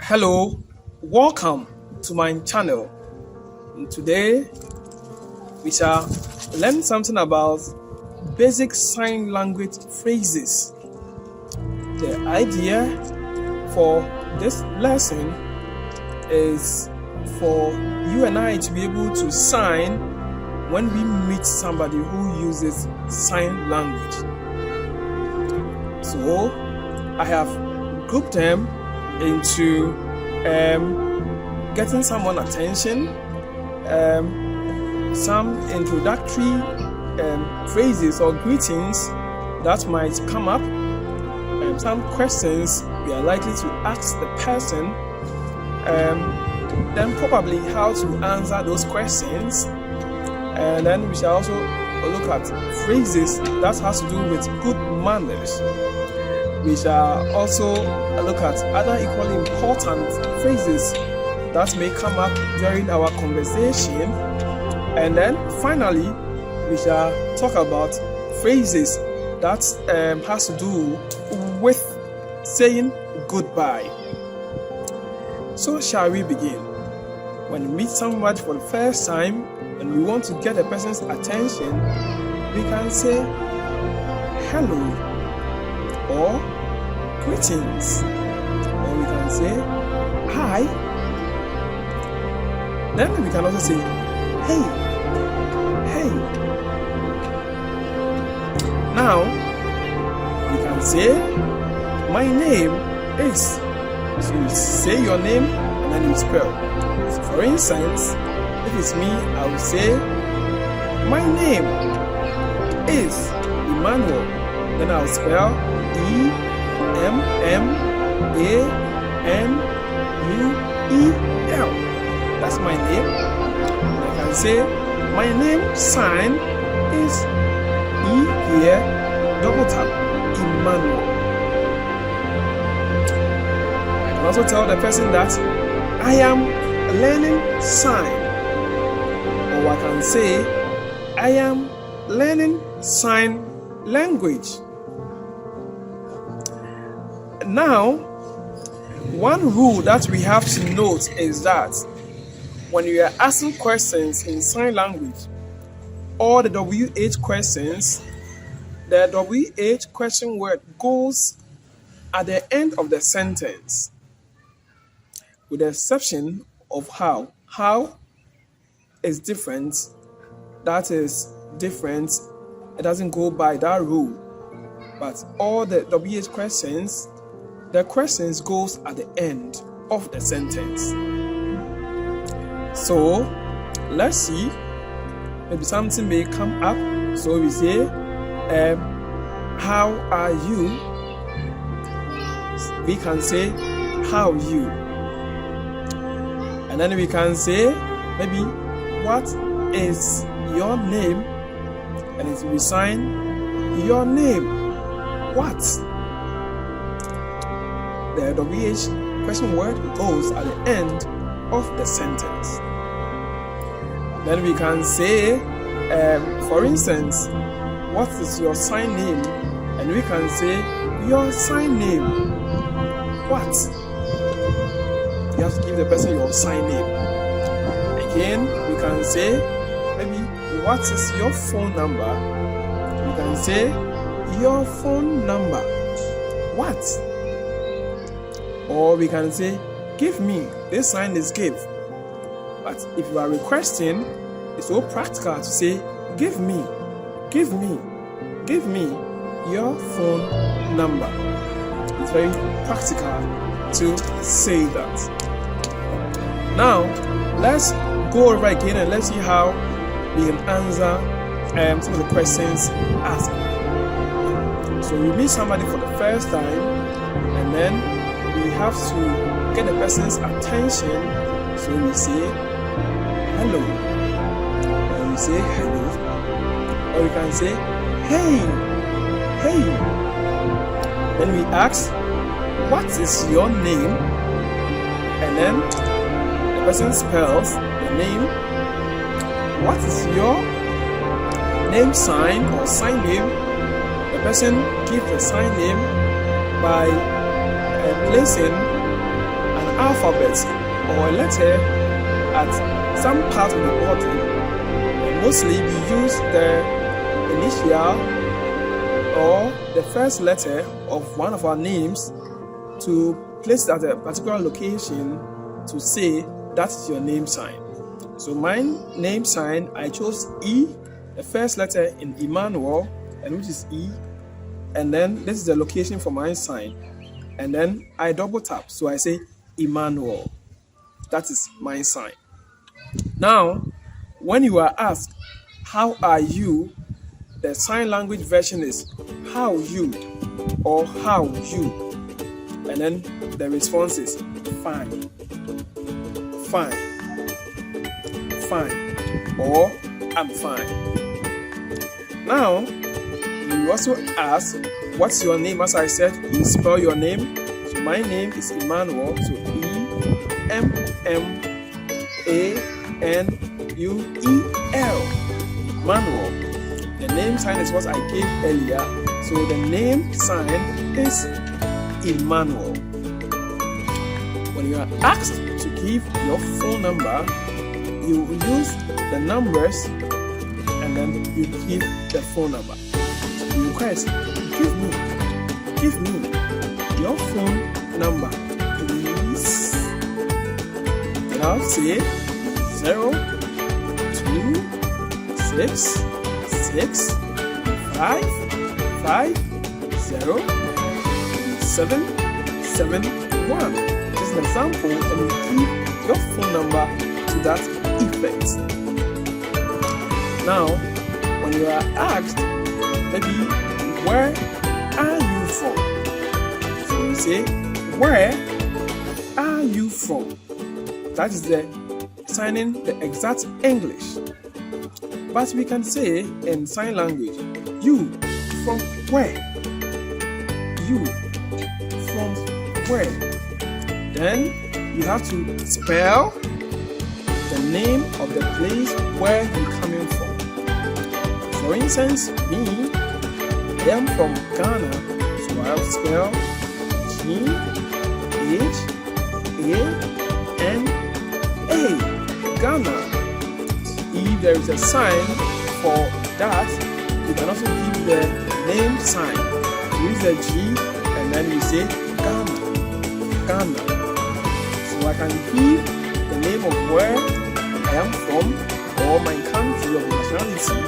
Hello, welcome to my channel. And today we shall learn something about basic sign language phrases. The idea for this lesson is for you and I to be able to sign when we meet somebody who uses sign language. So I have grouped them into getting someone attention, some introductory phrases or greetings that might come up, some questions we are likely to ask the person, then probably how to answer those questions, and then we shall also look at phrases that has to do with good manners. We shall also look at other equally important phrases that may come up during our conversation. And then finally, we shall talk about phrases that has to do with saying goodbye. So shall we begin? When we meet somebody for the first time and we want to get a person's attention, we can say hello, or greetings, or we can say hi. Then we can also say hey. Now we can say my name is. So you say your name and then you spell. So for instance, if it's me, I will say my name is Emmanuel. Then I'll spell Emmanuel. That's my name. I can say my name sign is E here, double tap, Emmanuel. I can also tell the person that I am learning sign, or I can say I am learning sign language. Now, one rule that we have to note is that when you are asking questions in sign language, or the WH questions, the WH question word goes at the end of the sentence, with the exception of how. How is different. That is different. It doesn't go by that rule. But all the WH questions, the questions goes at the end of the sentence. So let's see. Maybe something may come up. So we say, how are you? We can say, how are you? And then we can say, maybe, what is your name? And it will be sign your name. What? The WH question word goes at the end of the sentence. Then we can say, for instance, what is your sign name? And we can say, your sign name. What? You have to give the person your sign name. Again, we can say, maybe, what is your phone number? We can say, your phone number. What? Or we can say, give me. This sign is give. But if you are requesting, it's so practical to say, give me your phone number. It's very practical to say that. Now, let's go over again and let's see how we can answer some of the questions asked. So we meet somebody for the first time, and then we have to get the person's attention. So we say hello, or we say hello, or we can say hey. Then we ask, what is your name? And then the person spells the name. What is your name sign or sign name? The person gives the sign name by placing an alphabet or a letter at some part of the body, and mostly we use the initial or the first letter of one of our names to place it at a particular location to say that's your name sign. So my name sign, I chose E, the first letter in Emmanuel, and which is E, and then this is the location for my sign, and then I double tap, so I say Emmanuel. That is my sign. Now, when you are asked, how are you? The sign language version is how you or how you, and then the response is fine, fine, fine, or I'm fine. Now, you also ask, what's your name? As I said, you spell your name. So my name is Emmanuel, so E-M-M-A-N-U-E-L, Emmanuel. The name sign is what I gave earlier, so the name sign is Emmanuel. When you are asked to give your phone number, you will use the numbers and then you give the phone number. You request, give me your phone number, please. And I'll say 02665507771. This is an example, and you give your phone number to that effect. Now, when you are asked, maybe, where are you from? So you say, where are you from? That is the signing the exact English. But we can say in sign language, you from where? You from where? Then you have to spell the name of the place where you're coming from. For instance, me, I am from Ghana, so I'll spell G-H-A-N-A, Ghana. If there is a sign for that, you can also give the name sign. You use the G and then you say Ghana, Ghana. So I can give the name of where I am from or my country of nationality,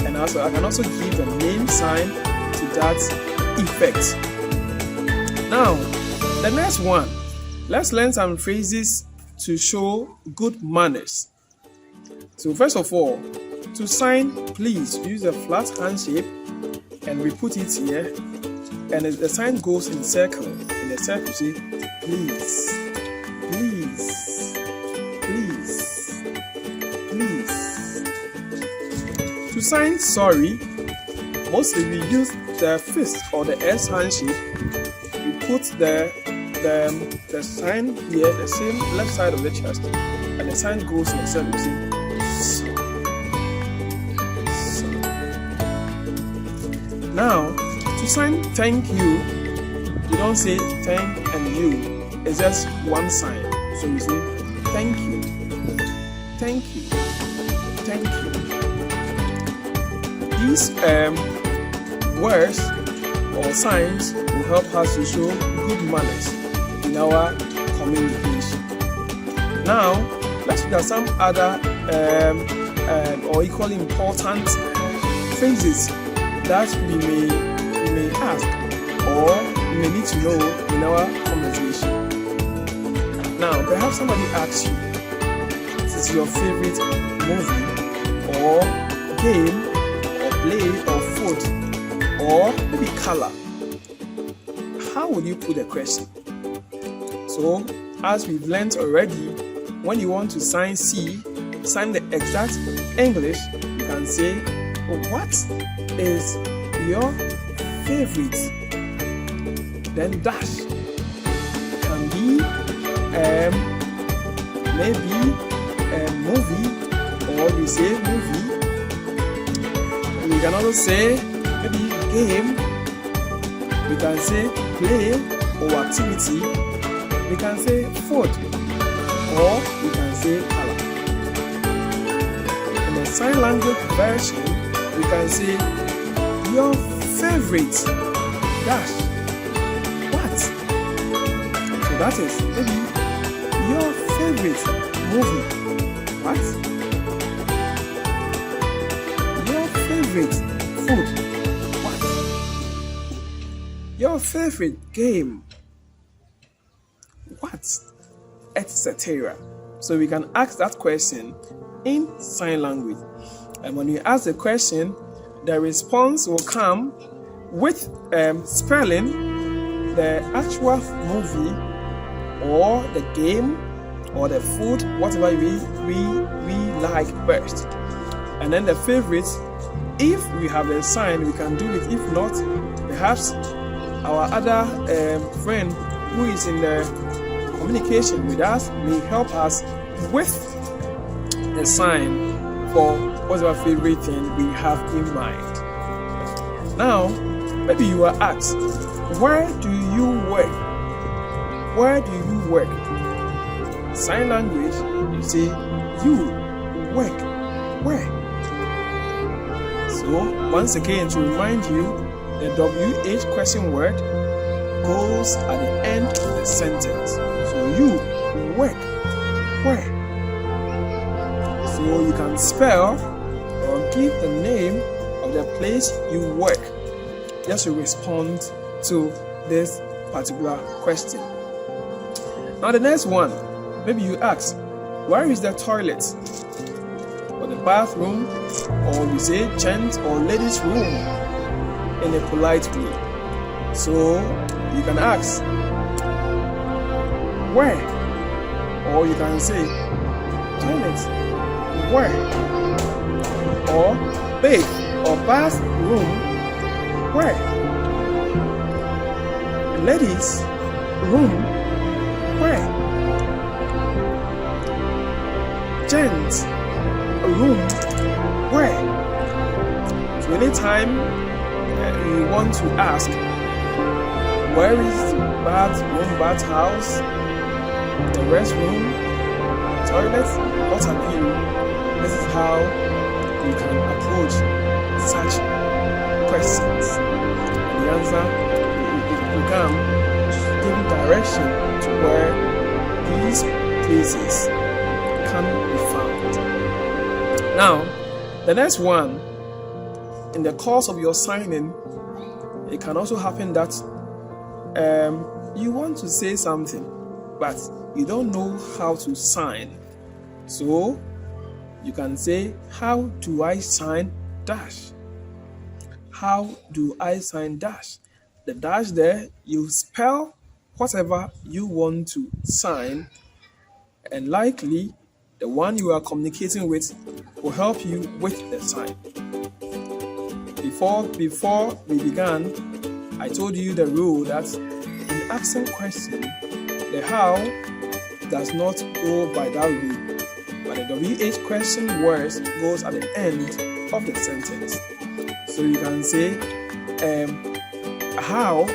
and also I can also give the name sign to that effect. Now, the next one, let's learn some phrases to show good manners. So first of all, to sign, please use a flat hand shape, and we put it here, and the sign goes in circle. In the circle, say please, please, please, please. To sign sorry, mostly we use the fist or the S hand shape. We put the sign here, the same left side of the chest, and the sign goes in the circle. Say so. Now, to sign thank you, you don't say thank and you. It's just one sign. So you say thank you, thank you, thank you. These words or signs will help us to show good manners in our communication. Now, let's look at some other or equally important phrases that we may ask or we may need to know in our conversation. Now, perhaps somebody asks you, what is your favorite movie or game or play or food or maybe color? How would you put the question? So, as we've learned already, when you want to sign the exact English, you can say, what is your favorite? Then dash. Can be maybe a movie, or we say movie. And we can also say maybe game. We can say play or activity. we can say food, or we can say color. In the sign language version, we can say your favorite dash what. So that is maybe your favorite movie what, your favorite food what, your favorite game what, etc. So we can ask that question in sign language, and when you ask the question, the response will come with spelling the actual movie or the game or the food, whatever we like best. And then the favorite, if we have a sign, we can do it. If not, perhaps our other friend who is in the communication with us may help us with the sign for whatever favorite thing we have in mind. Now, maybe you are asked, where do you work? Where do you work? Sign language, you say you work where? So once again, to remind you, the WH question word goes at the end of the sentence. So you work where? So you can spell or give the name of the place you work just to respond to this particular question. Now the next one, maybe you ask, where is the toilet? Or the bathroom, or we say gents or ladies' room in a polite way. So you can ask, where? Or you can say, toilet, where? Or bath or bathroom, where? Ladies' room, where? Gents' room, where? So anytime you want to ask, where is the bathroom, bathhouse, the restroom, toilet, what have you? This is how you can approach such questions. And the answer will come giving direction to where these places can be found. Now, the next one, in the course of your signing, it can also happen that you want to say something, but you don't know how to sign. So you can say, how do I sign dash? How do I sign dash? The dash there, you spell whatever you want to sign, and likely the one you are communicating with will help you with the sign. Before we began, I told you the rule that in asking question, the how does not go by that rule, but the WH question words goes at the end of the sentence. So you can say how,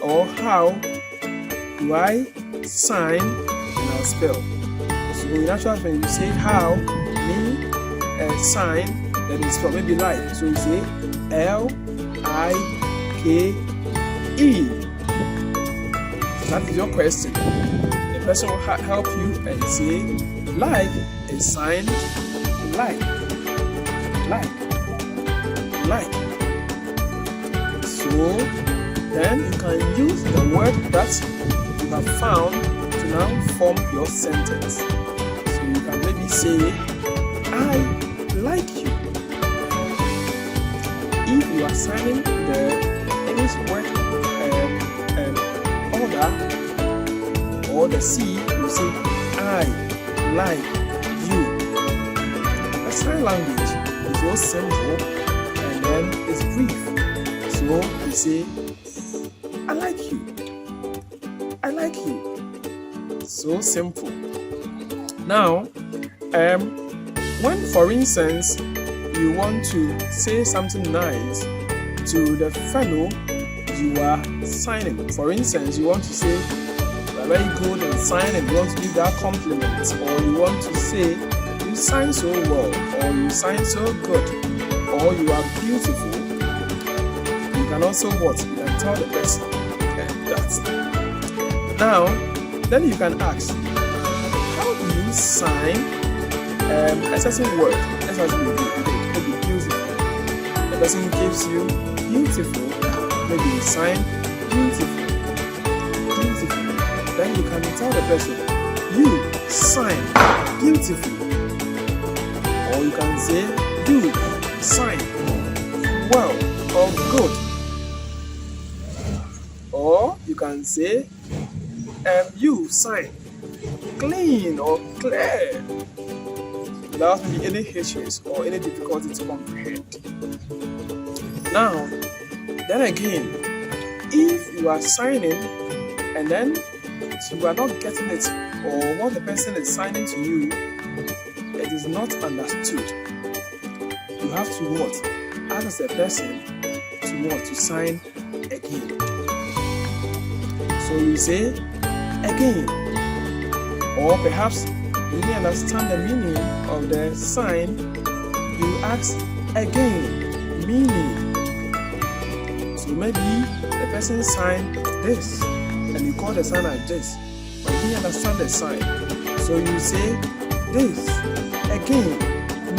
or how do I sign, and I'll spell. So in actual when you say how, me sign, then it's spell maybe like. So you say L-I-K-E. That is your question. The person will help you and say like is signed like. So then you can use the word that you have found to now form your sentence. So you can maybe say, I like you. If you are signing the English word order or the C, you say, I like you. The sign language is so simple and then it's brief. So you say, I like you. I like you. So simple. Now, when, for instance, you want to say something nice to the fellow you are signing. For instance, you want to say, are very good in signing, you want to give that compliment, or you want to say you sign so well, or you sign so good, or you are beautiful, you can also what? You can tell the person that. Now, then you can ask, how do you sign a certain word? Let's assume you be beautiful. The person gives you beautiful, maybe you sign beautiful. Then you can tell the person, you sign beautiful. Or you can say, you sign well or good. Or you can say, you sign clean or clear, without any hitches or any difficulty to comprehend. Now, then again, if you are signing and then you are not getting it, or what the person is signing to you, it is not understood, you have to what? Ask the person to what? To sign again. So you say again, or perhaps you didn't understand the meaning of the sign, you ask again, meaning. So maybe the person signed this, and you call the sign like this, but you didn't understand the sign. So you say this again,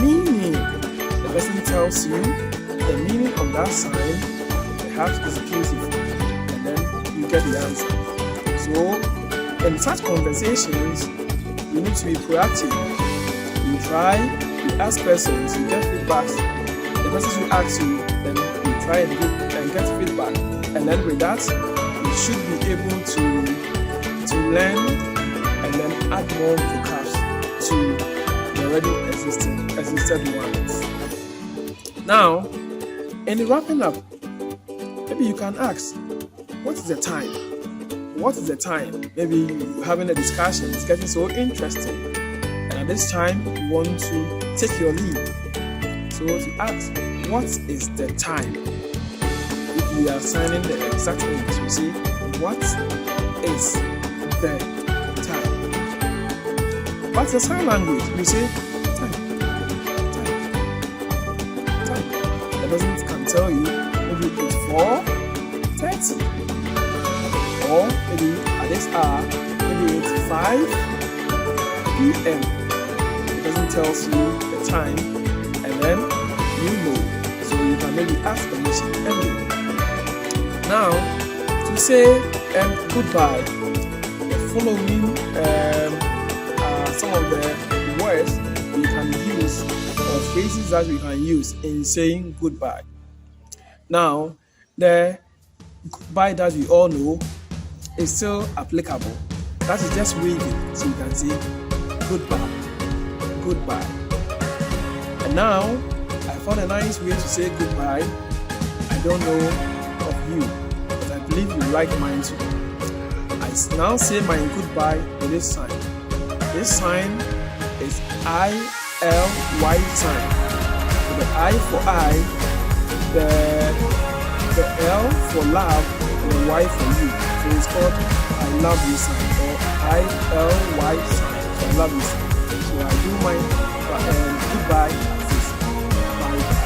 meaning. The person tells you the meaning of that sign, perhaps is beautiful, and then you get the answer. So in such conversations, you need to be proactive. You try, you ask persons, you get feedbacks. The persons who ask you, then you try and get feedback. And then with that, you should be able to learn and then add more vocabs to the already existed ones. Now, in the wrapping up, maybe you can ask, what is the time? What is the time? Maybe you're having a discussion, it's getting so interesting, and at this time you want to take your leave. So to ask, what is the time? If you are signing the exact English, you say, what is the time? But the sign language, you say, time. The person can tell you, maybe it's 4:30. Or maybe at this hour, maybe it's 5 p.m. It doesn't tell you the time, and then you know. So you can maybe ask permission early. Now, to say goodbye, the following some of the words we can use, or phrases that we can use in saying goodbye. Now, the goodbye that we all know is still applicable. That is just waving, so you can say goodbye, goodbye. And now, I found a nice way to say goodbye. I don't know of you, but I believe you like mine too. I now say my goodbye with this sign. This sign is I-L-Y sign. So the I for I, the L for love, and the Y for you. So it's called I love you sign, or I-L-Y sign. So I love you sign. So I do my goodbye as this bye-bye.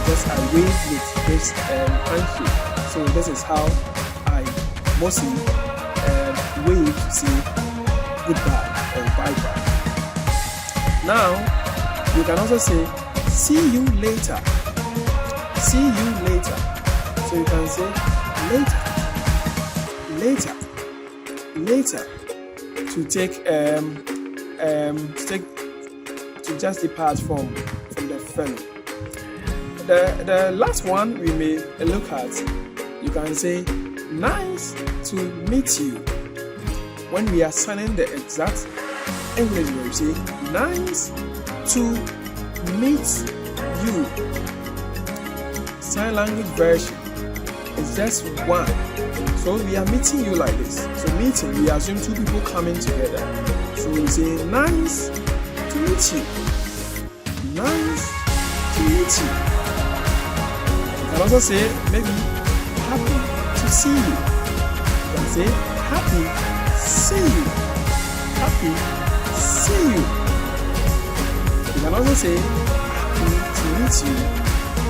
Just I wave with this handshake. So this is how I mostly wave to say goodbye or bye-bye. Now, you can also say see you later. See you later. So you can say later. To just depart from the fellow. The last one we may look at, you can say nice to meet you. When we are signing the exact English word, say nice to meet you. Sign language version is just one. So we are meeting you like this. So meeting, we assume two people coming together. So we say nice to meet you. Nice to meet you. You can also say maybe happy to see you. You can say happy see you. Happy to see you. You can also say happy to meet you.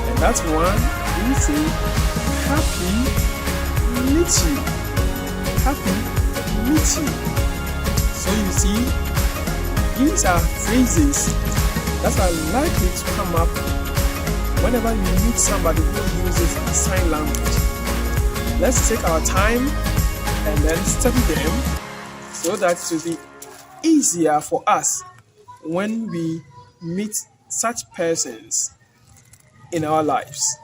And that's one we say happy meet you. Happy meet you. So you see, these are phrases that are likely to come up whenever you meet somebody who uses sign language. Let's take our time and then study them so that it will be easier for us when we meet such persons in our lives.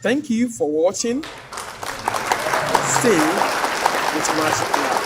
Thank you for watching. Stay with much love.